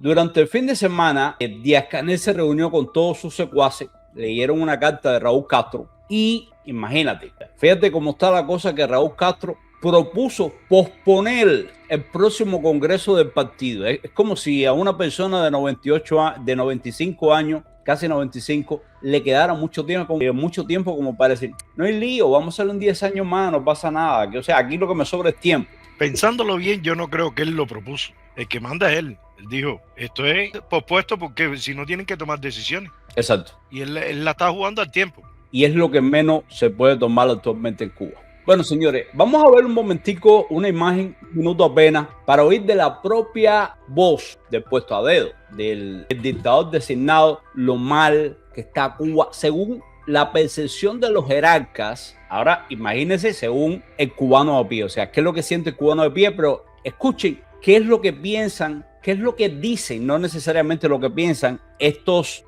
Durante el fin de semana, Díaz-Canel se reunió con todos sus secuaces, leyeron una carta de Raúl Castro y imagínate, fíjate cómo está la cosa, que Raúl Castro propuso posponer el próximo congreso del partido. Es como si a una persona de 95 años, casi 95, le quedara mucho tiempo como para decir, no hay lío, vamos a hacerlo en 10 años más, no pasa nada. O sea, aquí lo que me sobra es tiempo. Pensándolo bien, yo no creo que él lo propuso. El que manda es él. Él dijo, esto es pospuesto porque si no tienen que tomar decisiones. Exacto. Y él la está jugando al tiempo. Y es lo que menos se puede tomar actualmente en Cuba. Bueno, señores, vamos a ver un momentico una imagen, un minuto apenas, para oír de la propia voz del puesto a dedo, del dictador designado, lo mal que está Cuba, según la percepción de los jerarcas. Ahora, imagínense según el cubano de pie, o sea, qué es lo que siente el cubano de pie, pero escuchen qué es lo que piensan, qué es lo que dicen, no necesariamente lo que piensan estos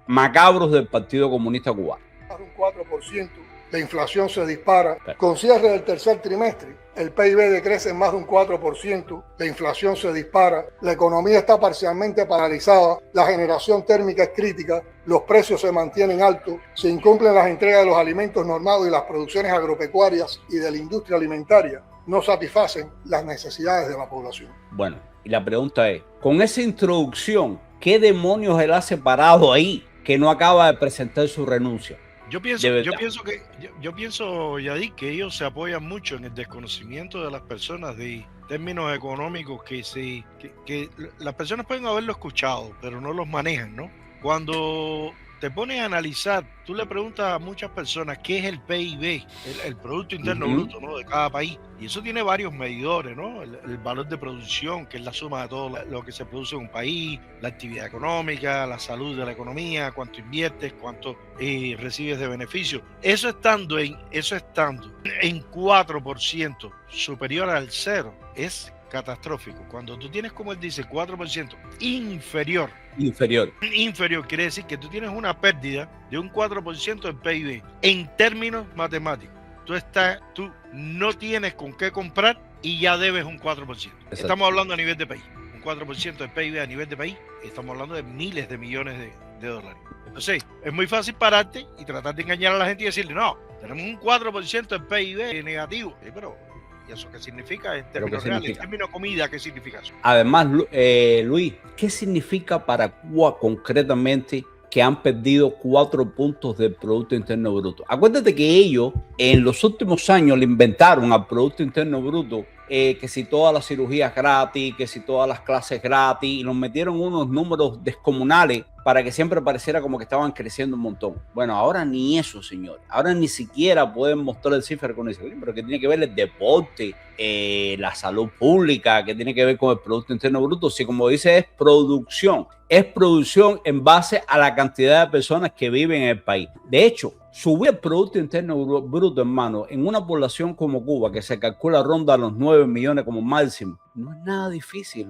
macabros del Partido Comunista Cubano. Un 4%. La inflación se dispara. Con cierre del tercer trimestre, el PIB decrece en más de un 4%, la inflación se dispara, la economía está parcialmente paralizada, la generación térmica es crítica, los precios se mantienen altos, se incumplen las entregas de los alimentos normados y las producciones agropecuarias y de la industria alimentaria no satisfacen las necesidades de la población. Bueno, y la pregunta es, con esa introducción, ¿qué demonios él ha separado ahí que no acaba de presentar su renuncia? Yo pienso, Yadí, que ellos se apoyan mucho en el desconocimiento de las personas de términos económicos que las personas pueden haberlo escuchado, pero no los manejan, ¿no? Cuando te pones a analizar, tú le preguntas a muchas personas qué es el PIB, el Producto Interno Bruto, ¿no?, de cada país, y eso tiene varios medidores, ¿no? El valor de producción, que es la suma de todo lo que se produce en un país, la actividad económica, la salud de la economía, cuánto inviertes, cuánto recibes de beneficio. Eso estando en 4% superior al cero, es catastrófico. Cuando tú tienes, como él dice, 4% inferior, quiere decir que tú tienes una pérdida de un 4% del PIB en términos matemáticos. Tú no tienes con qué comprar y ya debes un 4%. Exacto. Estamos hablando a nivel de país. Un 4% del PIB a nivel de país, estamos hablando de miles de millones de dólares. Entonces, es muy fácil pararte y tratar de engañar a la gente y decirle, no, tenemos un 4% del PIB negativo. Pero ¿y eso qué significa en términos reales? En términos comida, ¿qué significa eso? Además, Luis, ¿qué significa para Cuba concretamente que han perdido 4 puntos del Producto Interno Bruto? Acuérdate que ellos en los últimos años le inventaron al Producto Interno Bruto que si todas las cirugías gratis, que si todas las clases gratis, y nos metieron unos números descomunales para que siempre pareciera como que estaban creciendo un montón. Bueno, ahora ni eso, señores. Ahora ni siquiera pueden mostrar el cifra con eso. Pero que tiene que ver el deporte, la salud pública, que tiene que ver con el Producto Interno Bruto. Si como dice, es producción en base a la cantidad de personas que viven en el país. De hecho, subir el Producto Interno Bruto, hermano, en una población como Cuba, que se calcula ronda los 9 millones como máximo, no es nada difícil,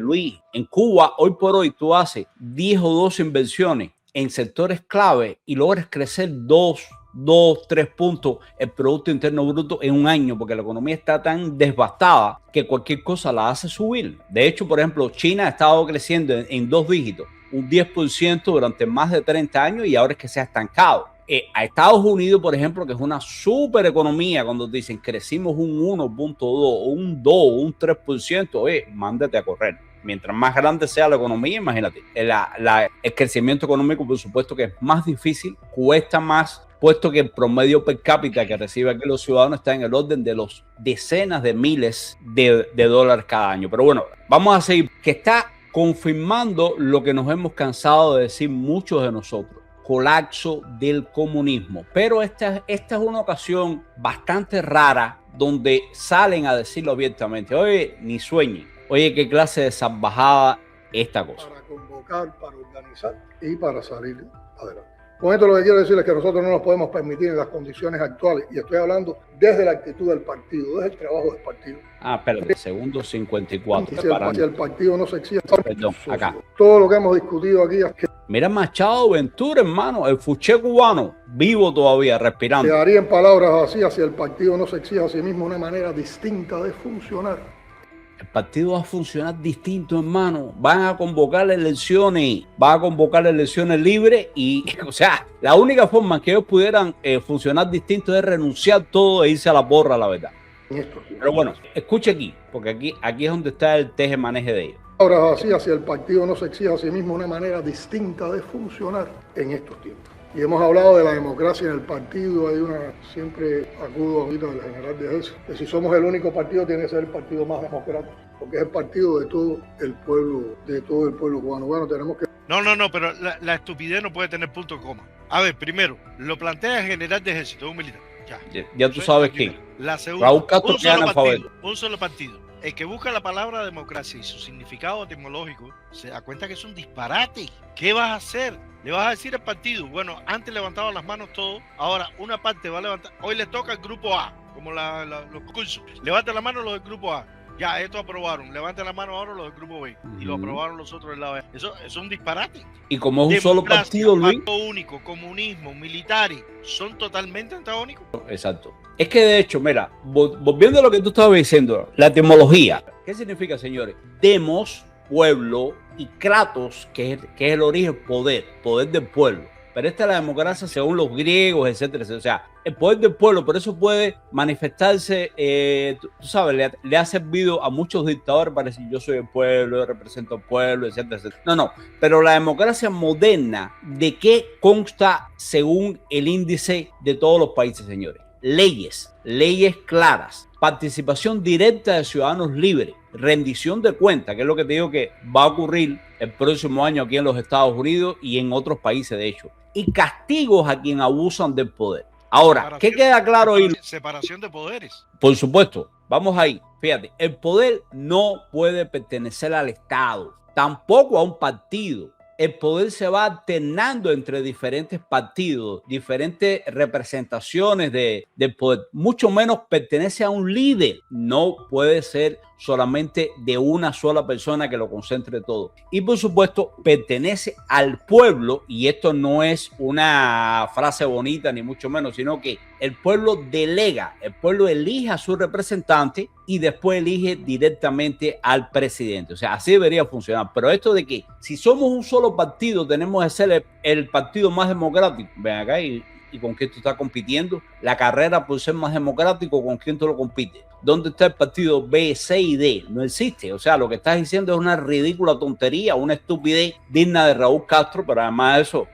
Luis. En Cuba, hoy por hoy, tú haces 10 o 12 inversiones en sectores clave y logras crecer 3 puntos el Producto Interno Bruto en un año, porque la economía está tan devastada que cualquier cosa la hace subir. De hecho, por ejemplo, China ha estado creciendo en 2 dígitos, un 10% durante más de 30 años y ahora es que se ha estancado. A Estados Unidos, por ejemplo, que es una super economía, cuando dicen crecimos un 1.2, un 2, un 3%, mándate a correr. Mientras más grande sea la economía, imagínate, el crecimiento económico, por supuesto que es más difícil, cuesta más, puesto que el promedio per cápita que reciben aquí los ciudadanos está en el orden de los decenas de miles de dólares cada año. Pero bueno, vamos a seguir, que está confirmando lo que nos hemos cansado de decir muchos de nosotros: colapso del comunismo. Pero esta es una ocasión bastante rara donde salen a decirlo abiertamente. Oye, ni sueñen. Oye, qué clase de salvajada esta cosa. Para convocar, para organizar y para salir adelante. Con esto lo que quiero decir es que nosotros no nos podemos permitir en las condiciones actuales, y estoy hablando desde la actitud del partido, desde el trabajo del partido. Espérate, segundo 54. Si el partido no se exige, perdón, acá. Todo lo que hemos discutido aquí es que mira Machado Ventura, hermano, el fuché cubano, vivo todavía, respirando. Quedaría en palabras vacías si el partido no se exige a sí mismo una manera distinta de funcionar. el partido va a funcionar distinto, hermano. Van a convocar elecciones libres y, o sea, la única forma en que ellos pudieran funcionar distinto es renunciar todo e irse a la porra, la verdad. Pero bueno, escuche aquí, porque aquí es donde está el teje-maneje de ellos. Ahora, así, hacia el partido no se exige a sí mismo una manera distinta de funcionar en estos tiempos. Y hemos hablado de la democracia en el partido, siempre acudo ahorita del general de Ejército, que si somos el único partido tiene que ser el partido más democrático, porque es el partido de todo el pueblo cubano. Bueno, tenemos que... No, pero la estupidez no puede tener punto coma. A ver, primero, lo plantea el general de Ejército, un militar. Ya tú sabes quién. La segunda, Raúl Castro, un solo partido. El que busca la palabra democracia y su significado etimológico se da cuenta que es un disparate. ¿Qué vas a hacer? Le vas a decir al partido, bueno, antes levantaban las manos todos, ahora una parte va a levantar, hoy les toca al grupo A, como los cursos. Levanten la mano los del grupo A. Ya, esto aprobaron. Levanten la mano ahora los del grupo B. Y lo aprobaron los otros del lado B. Eso es un disparate. Y como es un solo partido, Luis. Pacto único, comunismo, militares, son totalmente antagónicos. Exacto. Es que de hecho, mira, volviendo a lo que tú estabas diciendo, la etimología. ¿Qué significa, señores? Demos, pueblo, y kratos, que es el origen, poder del pueblo. Pero esta es la democracia según los griegos, etcétera, etcétera. O sea, el poder del pueblo, por eso puede manifestarse, tú sabes, le ha servido a muchos dictadores para decir yo soy el pueblo, yo represento al pueblo, etcétera, etcétera. No, pero la democracia moderna, ¿de qué consta según el índice de todos los países, señores? Leyes claras, participación directa de ciudadanos libres, rendición de cuentas, que es lo que te digo que va a ocurrir el próximo año aquí en los Estados Unidos y en otros países, de hecho, y castigos a quien abusan del poder. Ahora, ¿qué queda claro ahí? Separación de poderes. Por supuesto, vamos ahí. Fíjate, el poder no puede pertenecer al Estado, tampoco a un partido. El poder se va alternando entre diferentes partidos, diferentes representaciones del poder. Mucho menos pertenece a un líder. No puede ser solamente de una sola persona que lo concentre todo. Y por supuesto, pertenece al pueblo, y esto no es una frase bonita ni mucho menos, sino que el pueblo delega, el pueblo elige a su representante y después elige directamente al presidente. O sea, así debería funcionar. Pero esto de que si somos un solo partido, tenemos que ser el partido más democrático. Ven acá y con quién tú estás compitiendo. La carrera por ser más democrático, ¿con quién tú lo compites? ¿Dónde está el partido B, C y D? No existe. O sea, lo que estás diciendo es una ridícula tontería, una estupidez digna de Raúl Castro, pero además de eso,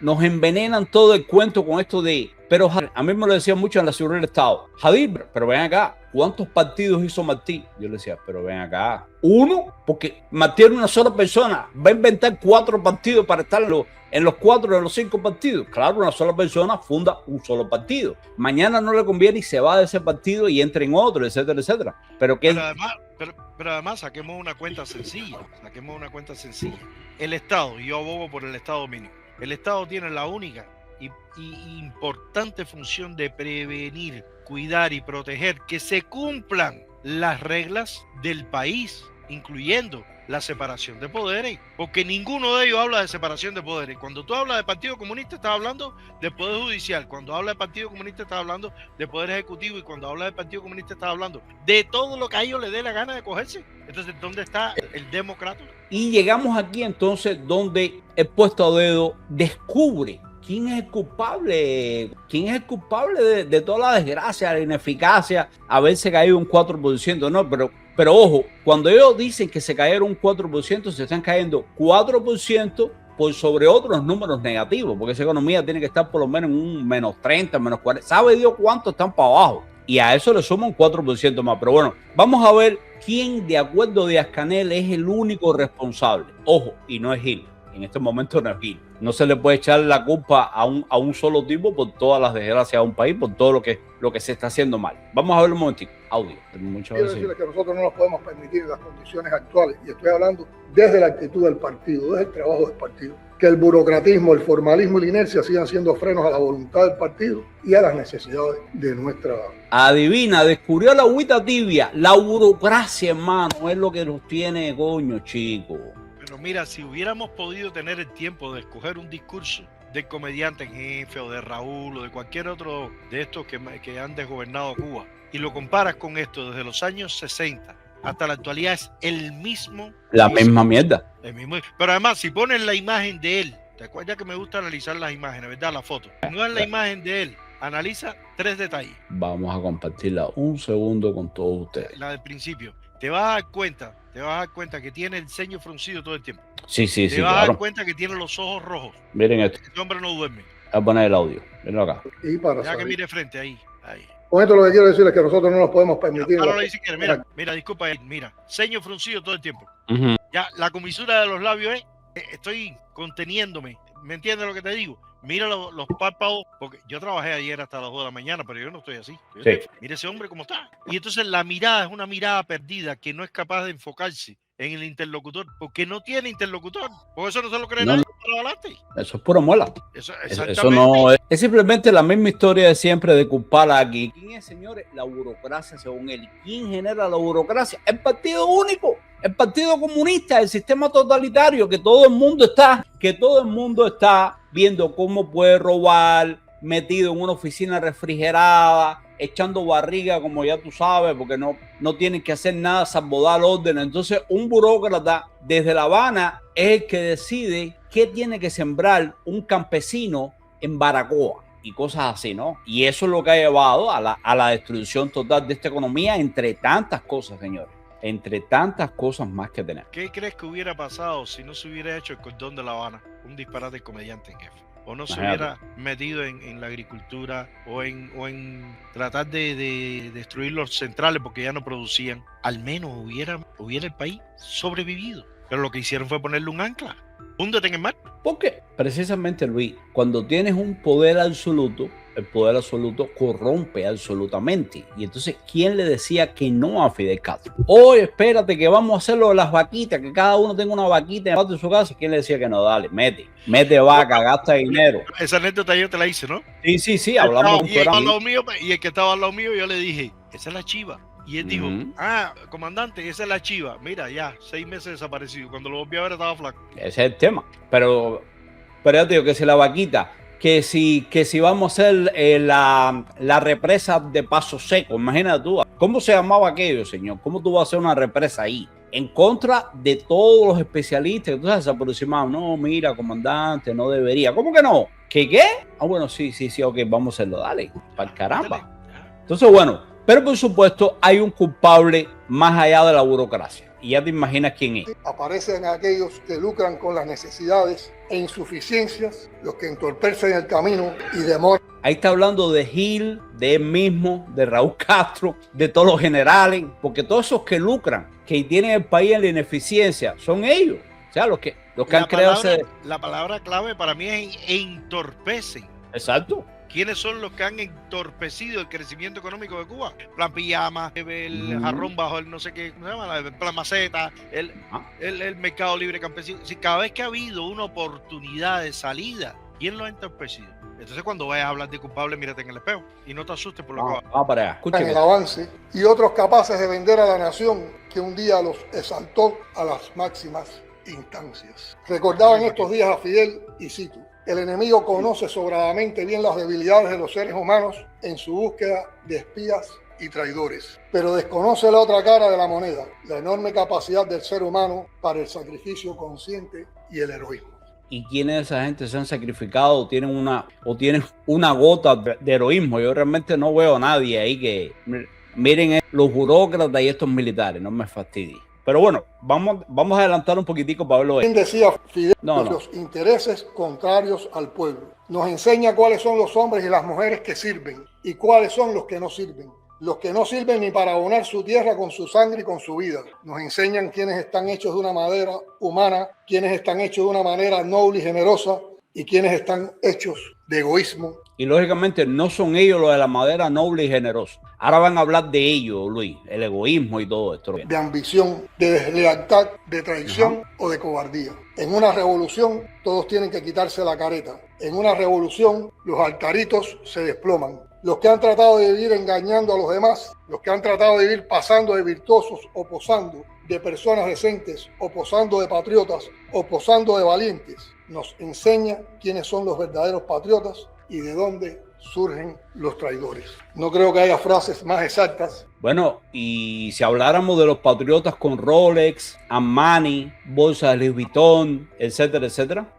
nos envenenan todo el cuento con esto de... Pero a mí me lo decían mucho en la seguridad del Estado. Jadir, pero ven acá, ¿cuántos partidos hizo Martí? Yo le decía, pero ven acá, ¿uno? Porque Martí era una sola persona, va a inventar 4 partidos para estar en los 4 de los 5 partidos. Claro, una sola persona funda un solo partido. Mañana no le conviene y se va de ese partido y entra en otro, etcétera, etcétera. Pero además saquemos una cuenta sencilla. El Estado, y yo abogo por el Estado mínimo. El Estado tiene la única y importante función de prevenir, cuidar y proteger que se cumplan las reglas del país, incluyendo la separación de poderes, porque ninguno de ellos habla de separación de poderes. Cuando tú hablas del Partido Comunista estás hablando del Poder Judicial, cuando hablas del Partido Comunista estás hablando del Poder Ejecutivo, y cuando hablas del Partido Comunista estás hablando de todo lo que a ellos les dé la gana de cogerse. Entonces, ¿dónde está el demócrata? Y llegamos aquí entonces donde el puesto a dedo descubre ¿quién es el culpable? ¿Quién es el culpable de toda la desgracia, la ineficacia, haberse caído un 4%? No, pero ojo, cuando ellos dicen que se cayeron un 4%, se están cayendo 4% por sobre otros números negativos, porque esa economía tiene que estar por lo menos en un menos 30, menos 40. ¿Sabe Dios cuánto están para abajo? Y a eso le suma un 4% más. Pero bueno, vamos a ver quién, de acuerdo a Díaz-Canel, es el único responsable. Ojo, y no es Gil. En este momento no es Gil. No se le puede echar la culpa a un solo tipo por todas las desgracias de un país, por todo lo que se está haciendo mal. Vamos a ver un momentito. Audio. Quiero decirles que nosotros no nos podemos permitir en las condiciones actuales, y estoy hablando desde la actitud del partido, desde el trabajo del partido, que el burocratismo, el formalismo y la inercia sigan siendo frenos a la voluntad del partido y a las necesidades de nuestra... Adivina, descubrió la agüita tibia. La burocracia, hermano, es lo que nos tiene coño, chicos. Pero mira, si hubiéramos podido tener el tiempo de escoger un discurso del comediante en jefe o de Raúl o de cualquier otro de estos que han desgobernado Cuba, y lo comparas con esto desde los años 60 hasta la actualidad es el mismo. La misma mierda. El mismo. Pero además, si pones la imagen de él, ¿te acuerdas que me gusta analizar las imágenes, verdad? La foto. No es la imagen de él. Analiza 3 detalles. Vamos a compartirla un segundo con todos ustedes. La del principio. Te vas a dar cuenta que tiene el ceño fruncido todo el tiempo. Sí, te vas a dar cuenta que tiene los ojos rojos. Miren esto. Este hombre no duerme. Voy a poner el audio. Miren acá. Y para ya que mire frente, ahí. Con esto lo que quiero decir es que nosotros no nos podemos permitir. Mira, disculpa, mira, ceño fruncido todo el tiempo. Uh-huh. Ya, la comisura de los labios estoy conteniéndome. ¿Me entiendes lo que te digo? Mira los párpados, porque yo trabajé ayer hasta las 2 de la mañana, pero yo no estoy así. Mira ese hombre cómo está. Y entonces la mirada es una mirada perdida que no es capaz de enfocarse en el interlocutor, porque no tiene interlocutor. Por eso no se lo cree nadie para adelante. Eso es pura muela. Eso no es simplemente la misma historia de siempre de culpar aquí. ¿Quién es, señores? La burocracia, según él. ¿Quién genera la burocracia? El Partido Único, el Partido Comunista, el sistema totalitario, que todo el mundo está viendo cómo puede robar, metido en una oficina refrigerada, echando barriga, como ya tú sabes, porque no tienen que hacer nada salvo dar órdenes. Entonces, un burócrata desde La Habana es el que decide qué tiene que sembrar un campesino en Baracoa y cosas así, ¿no? Y eso es lo que ha llevado a la destrucción total de esta economía, entre tantas cosas, señores. Entre tantas cosas más que tenemos. ¿Qué crees que hubiera pasado si no se hubiera hecho el cordón de La Habana? Un disparate comediante en jefe. O no se hubiera metido en la agricultura o en tratar de destruir los centrales porque ya no producían. Al menos hubiera el país sobrevivido. Pero lo que hicieron fue ponerle un ancla. Húndete en el mar. Porque precisamente, Luis, cuando tienes un poder absoluto, el poder absoluto corrompe absolutamente. Y entonces, ¿quién le decía que no a Fidel Castro? Hoy, espérate que vamos a hacer lo de las vaquitas, que cada uno tenga una vaquita en el patio de su casa. ¿Quién le decía que no? Dale, mete vaca, gasta dinero. Esa anécdota yo te la hice, ¿no? Sí, hablamos. Y el que estaba al lado mío, yo le dije, esa es la chiva. Y él dijo, comandante, esa es la chiva. Mira, ya, 6 meses desaparecido. Cuando lo volví a ver estaba flaco. Ese es el tema. Pero ya te digo que si la vaquita, que si vamos a hacer la represa de Paso Seco, imagínate tú, ¿cómo se llamaba aquello, señor? ¿Cómo tú vas a hacer una represa ahí? En contra de todos los especialistas, entonces se aproximaban, no, mira, comandante, no debería. ¿Cómo que no? ¿Qué? Ah, bueno, sí, ok, vamos a hacerlo, dale, para el caramba. Entonces, bueno, pero por supuesto hay un culpable más allá de la burocracia. Y ya te imaginas quién es. Aparecen aquellos que lucran con las necesidades e insuficiencias, los que entorpecen el camino y demoran. Ahí está hablando de Gil, de él mismo, de Raúl Castro, de todos los generales, porque todos esos que lucran, que tienen el país en la ineficiencia, son ellos. O sea, los que han creado... La palabra clave para mí es entorpecen. Exacto. ¿Quiénes son los que han entorpecido el crecimiento económico de Cuba? Plan Pijama, el jarrón bajo el no sé qué, ¿cómo se llama? El Plan Maceta, el mercado libre campesino. Si cada vez que ha habido una oportunidad de salida, ¿quién lo ha entorpecido? Entonces cuando vayas a hablar de culpable, mírate en el espejo y no te asustes por lo que va. Vamos para allá. En el avance, y otros capaces de vender a la nación que un día los exaltó a las máximas instancias. Recordaban estos días a Fidel y cito: el enemigo conoce sobradamente bien las debilidades de los seres humanos en su búsqueda de espías y traidores, pero desconoce la otra cara de la moneda, la enorme capacidad del ser humano para el sacrificio consciente y el heroísmo. ¿Y quiénes de esa gente se han sacrificado o tienen una gota de heroísmo? Yo realmente no veo a nadie ahí que... Miren los burócratas y estos militares, no me fastidien. Pero bueno, vamos a adelantar un poquitico para verlo. ¿Quién decía Fidel? Los intereses contrarios al pueblo. Nos enseña cuáles son los hombres y las mujeres que sirven y cuáles son los que no sirven. Los que no sirven ni para abonar su tierra con su sangre y con su vida. Nos enseñan quiénes están hechos de una manera humana, quiénes están hechos de una manera noble y generosa y quiénes están hechos de egoísmo. Y lógicamente no son ellos los de la madera noble y generosa. Ahora van a hablar de ellos, Luis, el egoísmo y todo esto. De ambición, de deslealtad, de traición o de cobardía. En una revolución todos tienen que quitarse la careta. En una revolución los altaritos se desploman. Los que han tratado de vivir engañando a los demás, los que han tratado de vivir pasando de virtuosos o posando de personas decentes o posando de patriotas o posando de valientes, nos enseña quiénes son los verdaderos patriotas y de dónde surgen los traidores. No creo que haya frases más exactas. Bueno, y si habláramos de los patriotas con Rolex, Armani, bolsas de Louis Vuitton, etcétera, etcétera.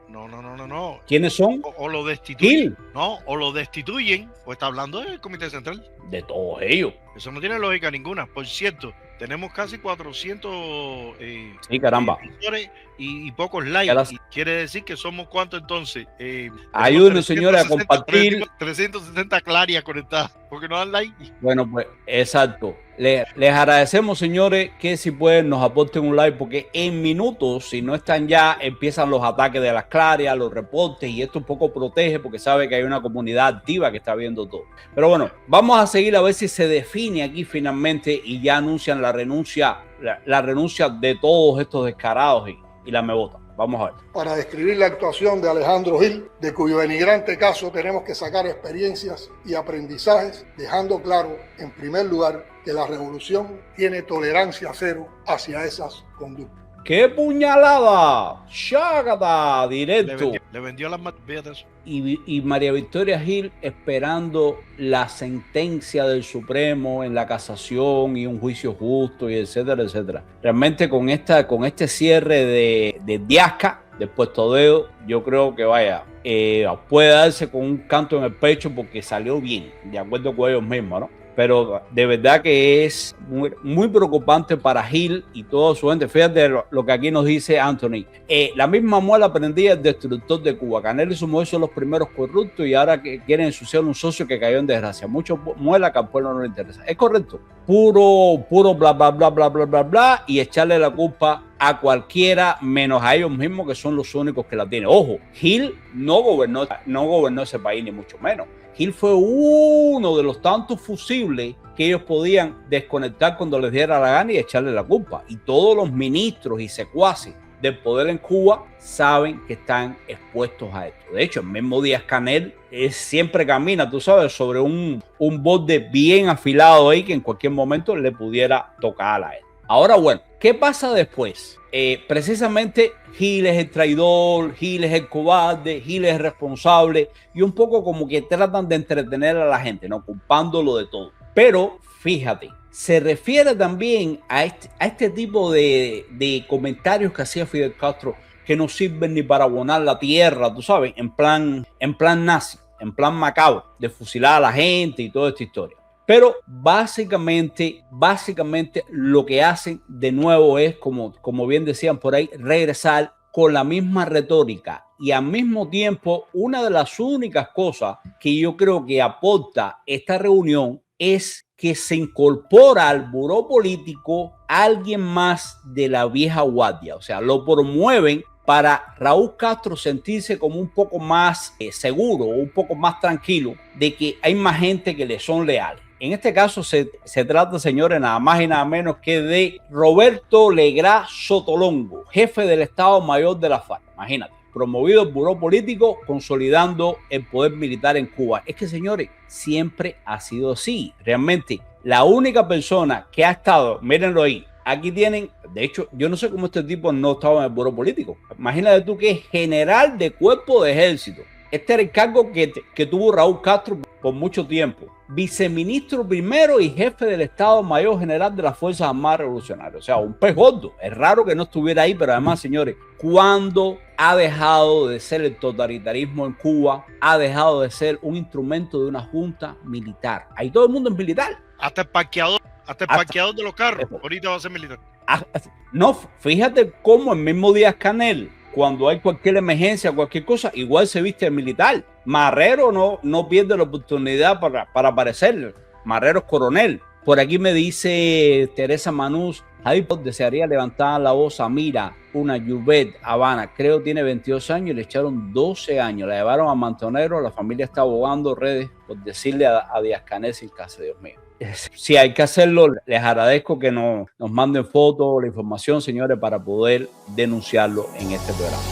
No. ¿Quiénes son? O lo destituyen. Hill. No, o lo destituyen, o está hablando del Comité Central. De todos ellos. Eso no tiene lógica ninguna. Por cierto, tenemos casi 400 sí, caramba. Y pocos likes. Quiere decir que somos ¿cuántos entonces? Ayúdenos, señores, a compartir. 360 clarias conectadas, porque no dan like. Bueno, pues exacto. Les agradecemos, señores, que si pueden nos aporten un like, porque en minutos, si no están ya, empiezan los ataques de las clarias, los reportes, y esto un poco protege porque sabe que hay una comunidad activa que está viendo todo. Pero bueno, vamos a seguir a ver si se define aquí finalmente y ya anuncian la renuncia de todos estos descarados y la me votan. Vamos a ver. Para describir la actuación de Alejandro Hill, de cuyo denigrante caso tenemos que sacar experiencias y aprendizajes, dejando claro, en primer lugar, que la revolución tiene tolerancia cero hacia esas conductas. ¡Qué puñalada! ¡Chágata! Directo. Le vendió las matas. Y María Victoria Hill esperando la sentencia del Supremo en la casación y un juicio justo y etcétera, etcétera. Realmente con este cierre de Diasca, de Puesto Dedo, yo creo que puede darse con un canto en el pecho porque salió bien, de acuerdo con ellos mismos, ¿no? Pero de verdad que es muy, muy preocupante para Hill y toda su gente. Fíjate lo que aquí nos dice Anthony. La misma muela prendía el destructor de Cuba. Canel y su mujer son los primeros corruptos y ahora que quieren ensuciar un socio que cayó en desgracia. Mucho muela que al pueblo no le interesa. Es correcto. Puro bla, bla, bla, bla, bla, bla, bla, y echarle la culpa a cualquiera menos a ellos mismos, que son los únicos que la tienen. Ojo, Hill no gobernó ese país, ni mucho menos. Hill fue uno de los tantos fusibles que ellos podían desconectar cuando les diera la gana y echarle la culpa. Y todos los ministros y secuaces del poder en Cuba saben que están expuestos a esto. De hecho, el mismo Díaz-Canel siempre camina, tú sabes, sobre un borde bien afilado ahí que en cualquier momento le pudiera tocar a él. Ahora, bueno, ¿qué pasa después? Precisamente Hill es el traidor, Hill es el cobarde, Hill es el responsable y un poco como que tratan de entretener a la gente, ¿no? Culpándolo de todo. Pero fíjate, se refiere también a este tipo de comentarios que hacía Fidel Castro que no sirven ni para abonar la tierra, tú sabes, en plan nazi, en plan macabro, de fusilar a la gente y toda esta historia. Pero básicamente lo que hacen de nuevo es, como bien decían por ahí, regresar con la misma retórica. Y al mismo tiempo, una de las únicas cosas que yo creo que aporta esta reunión es que se incorpora al buró político alguien más de la vieja guardia. O sea, lo promueven para Raúl Castro sentirse como un poco más seguro, un poco más tranquilo de que hay más gente que le son leales. En este caso se trata, señores, nada más y nada menos que de Roberto Legrá Sotolongo, jefe del Estado Mayor de la FARC. Imagínate, promovido el buró político, consolidando el poder militar en Cuba. Es que, señores, siempre ha sido así. Realmente, la única persona que ha estado, mírenlo ahí, aquí tienen, de hecho, yo no sé cómo este tipo no estaba en el buró político. Imagínate tú que es general de cuerpo de ejército. Este era el cargo que tuvo Raúl Castro por mucho tiempo. Viceministro primero y jefe del Estado Mayor General de las Fuerzas Armadas Revolucionarias. O sea, un pez gordo. Es raro que no estuviera ahí, pero además, señores, ¿cuándo ha dejado de ser el totalitarismo en Cuba? Ha dejado de ser un instrumento de una junta militar. Ahí todo el mundo es militar. Hasta el parqueador de los carros. Ahorita va a ser militar. No, fíjate cómo el mismo Díaz-Canel, cuando hay cualquier emergencia, cualquier cosa, igual se viste de militar. Marrero no pierde la oportunidad para aparecer. Marrero es coronel. Por aquí me dice Teresa Manús, Javier desearía levantar la voz a Mira, una Juvet Habana, creo tiene 22 años y le echaron 12 años. La llevaron a Mantonero, la familia está abogando redes por decirle a Díaz-Canel sin casa, Dios mío. Si hay que hacerlo, les agradezco que nos manden fotos, la información, señores, para poder denunciarlo en este programa.